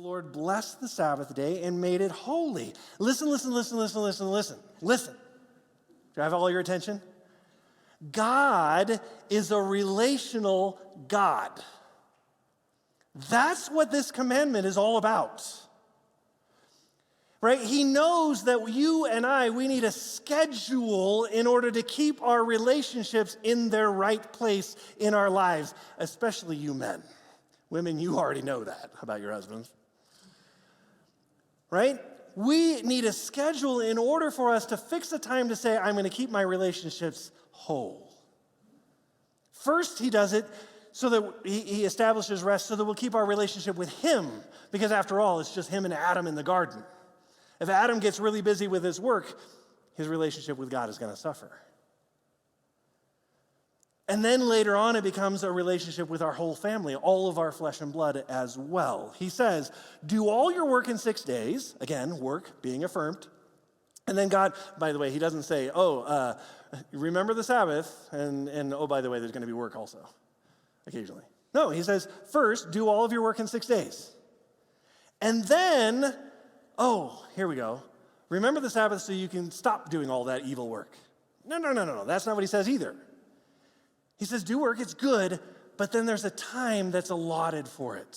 Lord blessed the Sabbath day and made it holy. Listen. Listen. Do I have all your attention? God is a relational God. That's what this commandment is all about. Right? He knows that you and I, we need a schedule in order to keep our relationships in their right place in our lives, especially you men. Women, you already know that about your husbands. Right? We need a schedule in order for us to fix a time to say, I'm going to keep my relationships whole. First, he does it so that he establishes rest so that we'll keep our relationship with him, because after all, it's just him and Adam in the garden. If Adam gets really busy with his work, his relationship with God is going to suffer. And then later on, it becomes a relationship with our whole family, all of our flesh and blood as well. He says, do all your work in 6 days. Again, work being affirmed. And then God, by the way, he doesn't say, remember the Sabbath, and oh, by the way, there's going to be work also, occasionally. No, he says, first, do all of your work in 6 days. And then, here we go. Remember the Sabbath so you can stop doing all that evil work. No. That's not what he says either. He says, do work, it's good, but then there's a time that's allotted for it.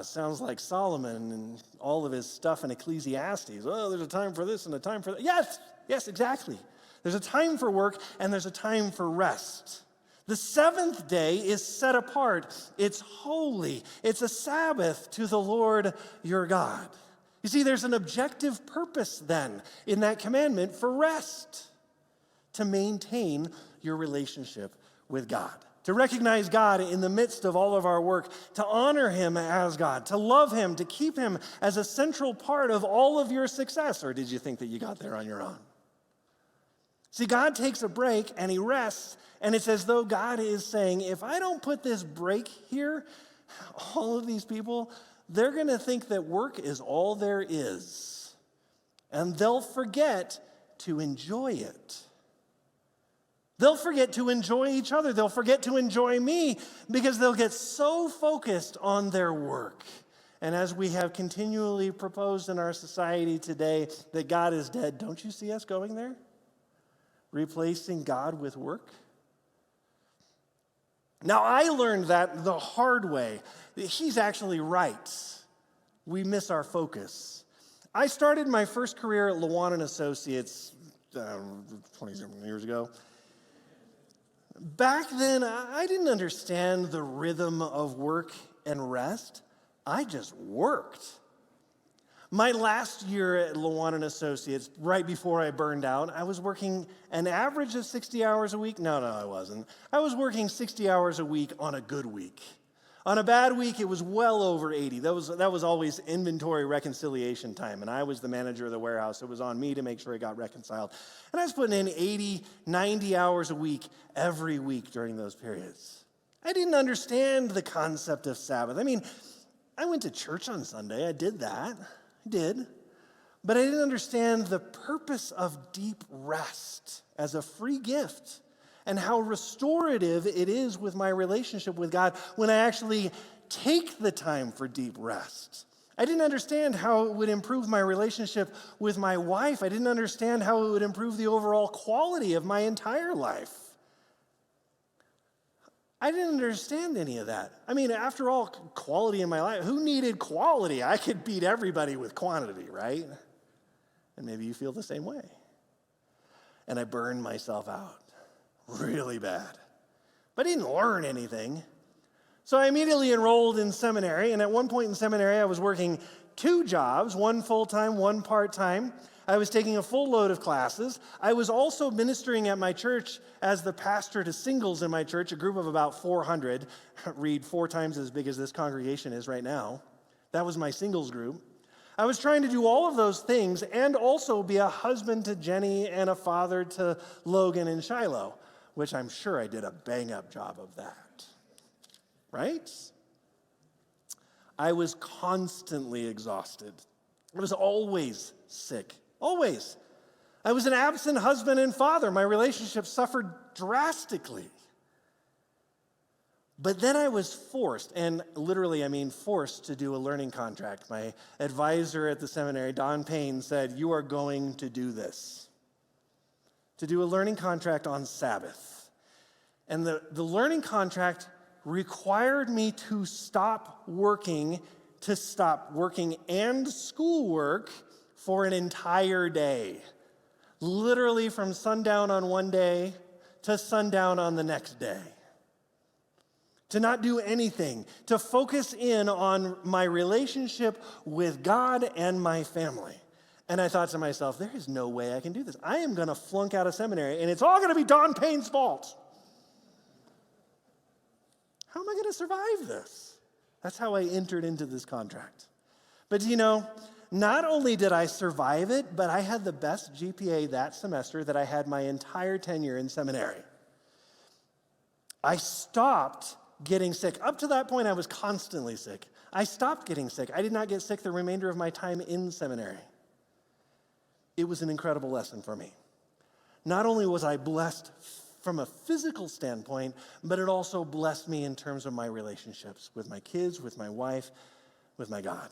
Sounds like Solomon and all of his stuff in Ecclesiastes. Oh, there's a time for this and a time for that. Yes, exactly. There's a time for work and there's a time for rest. The seventh day is set apart. It's holy. It's a Sabbath to the Lord your God. You see, there's an objective purpose then in that commandment for rest, to maintain your relationship with God, to recognize God in the midst of all of our work, to honor him as God, to love him, to keep him as a central part of all of your success. Or did you think that you got there on your own? See, God takes a break and he rests, and it's as though God is saying, if I don't put this break here, all of these people, they're going to think that work is all there is, and they'll forget to enjoy it. They'll forget to enjoy each other. They'll forget to enjoy me because they'll get so focused on their work. And as we have continually proposed in our society today that God is dead, don't you see us going there? Replacing God with work? Now, I learned that the hard way. He's actually right. We miss our focus. I started my first career at Littleton Associates 27 years ago. Back then, I didn't understand the rhythm of work and rest. I just worked. My last year at Littleton Associates, right before I burned out, I was working an average of 60 hours a week. No, I wasn't. I was working 60 hours a week on a good week. On a bad week, it was well over 80. That was always inventory reconciliation time, and I was the manager of the warehouse. It was on me to make sure it got reconciled. And I was putting in 80, 90 hours a week every week during those periods. I didn't understand the concept of Sabbath. I mean, I went to church on Sunday. I did that. I did. But I didn't understand the purpose of deep rest as a free gift, and how restorative it is with my relationship with God when I actually take the time for deep rest. I didn't understand how it would improve my relationship with my wife. I didn't understand how it would improve the overall quality of my entire life. I didn't understand any of that. I mean, after all, quality in my life, who needed quality? I could beat everybody with quantity, right? And maybe you feel the same way. And I burned myself out. Really bad. But I didn't learn anything. So I immediately enrolled in seminary, and at one point in seminary, I was working 2 jobs, one full-time, one part-time. I was taking a full load of classes. I was also ministering at my church as the pastor to singles in my church, a group of about 400, read 4 times as big as this congregation is right now. That was my singles group. I was trying to do all of those things and also be a husband to Jenny and a father to Logan and Shiloh, which I'm sure I did a bang-up job of that, right? I was constantly exhausted. I was always sick, always. I was an absent husband and father. My relationship suffered drastically. But then I was forced, and literally I mean forced, to do a learning contract. My advisor at the seminary, Don Payne, said, "You are going to do this." To do a learning contract on Sabbath. And the learning contract required me to stop working and schoolwork for an entire day. Literally from sundown on one day to sundown on the next day. To not do anything, to focus in on my relationship with God and my family. And I thought to myself, there is no way I can do this. I am going to flunk out of seminary, and it's all going to be Don Payne's fault. How am I going to survive this? That's how I entered into this contract. But not only did I survive it, but I had the best GPA that semester that I had my entire tenure in seminary. I stopped getting sick. Up to that point, I was constantly sick. I stopped getting sick. I did not get sick the remainder of my time in seminary. It was an incredible lesson for me. Not only was I blessed from a physical standpoint, but it also blessed me in terms of my relationships with my kids, with my wife, with my God.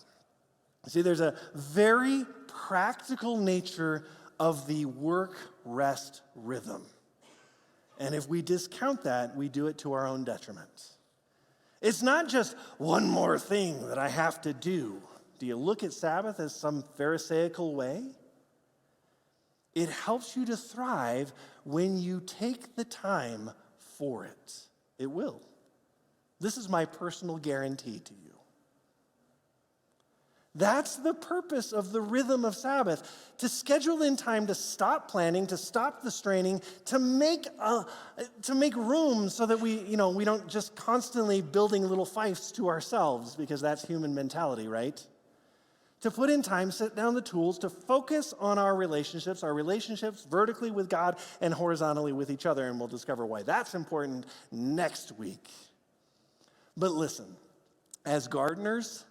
See, there's a very practical nature of the work-rest rhythm. And if we discount that, we do it to our own detriment. It's not just one more thing that I have to do. Do you look at Sabbath as some Pharisaical way? It helps you to thrive when you take the time for it. It will. This is my personal guarantee to you. That's the purpose of the rhythm of Sabbath, to schedule in time to stop planning, to stop the straining, to make room so that we don't just constantly building little fiefs to ourselves, because that's human mentality, right? To put in time, set down the tools to focus on our relationships vertically with God and horizontally with each other, and we'll discover why that's important next week. But listen, as gardeners,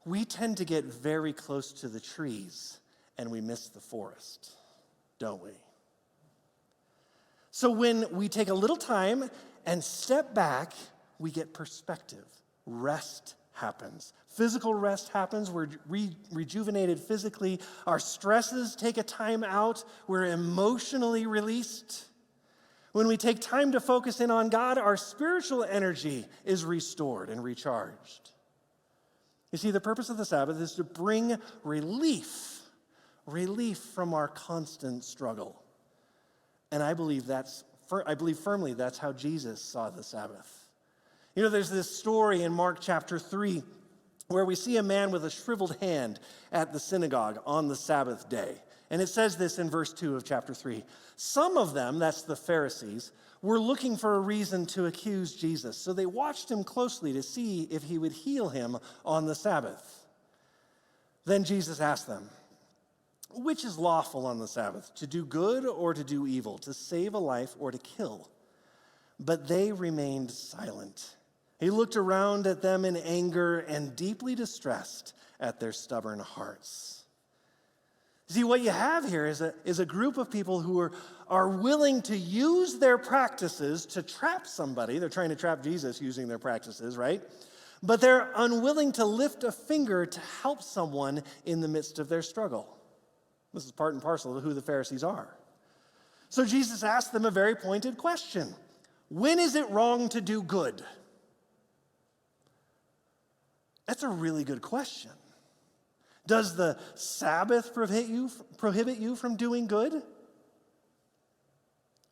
we tend to get very close to the trees and we miss the forest, don't we? So when we take a little time and step back, we get perspective. Rest happens. Physical rest happens. We're rejuvenated physically. Our stresses take a time out. We're emotionally released. When we take time to focus in on God, our spiritual energy is restored and recharged. You see, the purpose of the Sabbath is to bring relief from our constant struggle. And I believe firmly that's how Jesus saw the Sabbath. There's this story in Mark chapter 3 where we see a man with a shriveled hand at the synagogue on the Sabbath day. And it says this in verse 2 of chapter 3. Some of them, that's the Pharisees, were looking for a reason to accuse Jesus. So they watched him closely to see if he would heal him on the Sabbath. Then Jesus asked them, "Which is lawful on the Sabbath, to do good or to do evil, to save a life or to kill?" But they remained silent. He looked around at them in anger and deeply distressed at their stubborn hearts. See, what you have here is a group of people who are willing to use their practices to trap somebody. They're trying to trap Jesus using their practices, right? But they're unwilling to lift a finger to help someone in the midst of their struggle. This is part and parcel of who the Pharisees are. So Jesus asked them a very pointed question. When is it wrong to do good? That's a really good question. Does the Sabbath prohibit you from doing good?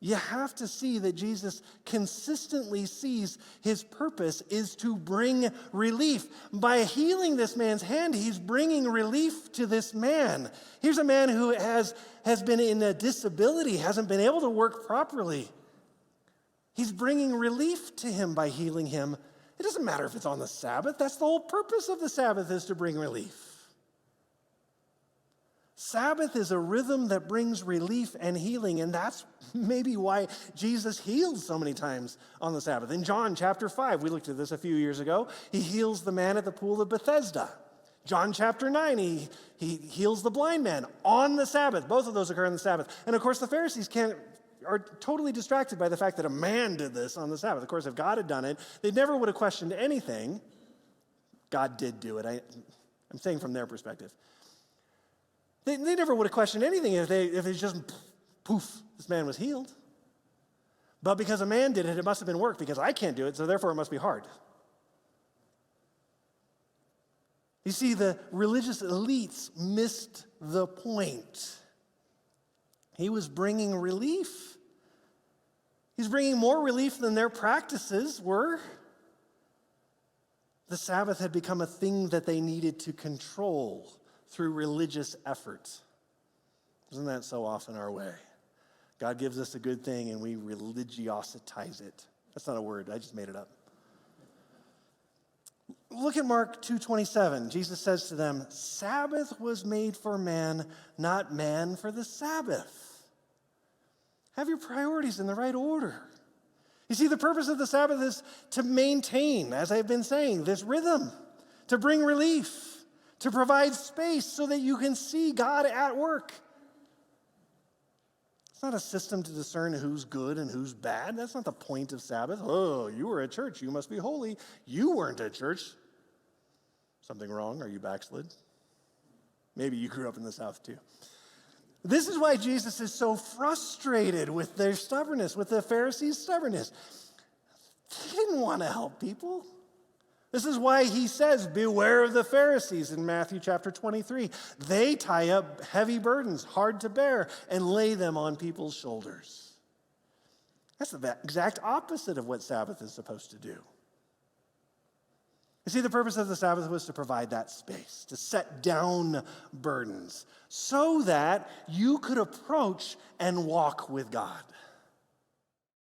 You have to see that Jesus consistently sees his purpose is to bring relief. By healing this man's hand, he's bringing relief to this man. Here's a man who has been in a disability, hasn't been able to work properly. He's bringing relief to him by healing him. It doesn't matter if it's on the Sabbath. That's the whole purpose of the Sabbath, is to bring relief. Sabbath is a rhythm that brings relief and healing, and that's maybe why Jesus heals so many times on the Sabbath. In John chapter 5, we looked at this a few years ago, he heals the man at the pool of Bethesda. John chapter 9, he heals the blind man on the Sabbath. Both of those occur on the Sabbath. And of course, the Pharisees can't are totally distracted by the fact that a man did this on the Sabbath. Of course, if God had done it, they never would have questioned anything. God did do it. I'm saying from their perspective. They never would have questioned anything if it's just poof, this man was healed. But because a man did it, it must have been work because I can't do it, so therefore it must be hard. You see, the religious elites missed the point. He was bringing relief. He's bringing more relief than their practices were. The Sabbath had become a thing that they needed to control through religious efforts. Isn't that so often our way? God gives us a good thing and we religiositize it. That's not a word, I just made it up. Look at Mark 2:27. Jesus says to them, Sabbath was made for man, not man for the Sabbath. Have your priorities in the right order. You see, the purpose of the Sabbath is to maintain, as I've been saying, this rhythm, to bring relief, to provide space so that you can see God at work. It's not a system to discern who's good and who's bad. That's not the point of Sabbath. Oh, you were at church. You must be holy. You weren't at church. Something wrong? Are you backslid? Maybe you grew up in the South too. This is why Jesus is so frustrated with their stubbornness, with the Pharisees' stubbornness. They didn't want to help people. This is why he says, beware of the Pharisees in Matthew chapter 23. They tie up heavy burdens, hard to bear, and lay them on people's shoulders. That's the exact opposite of what Sabbath is supposed to do. You see, the purpose of the Sabbath was to provide that space, to set down burdens, so that you could approach and walk with God.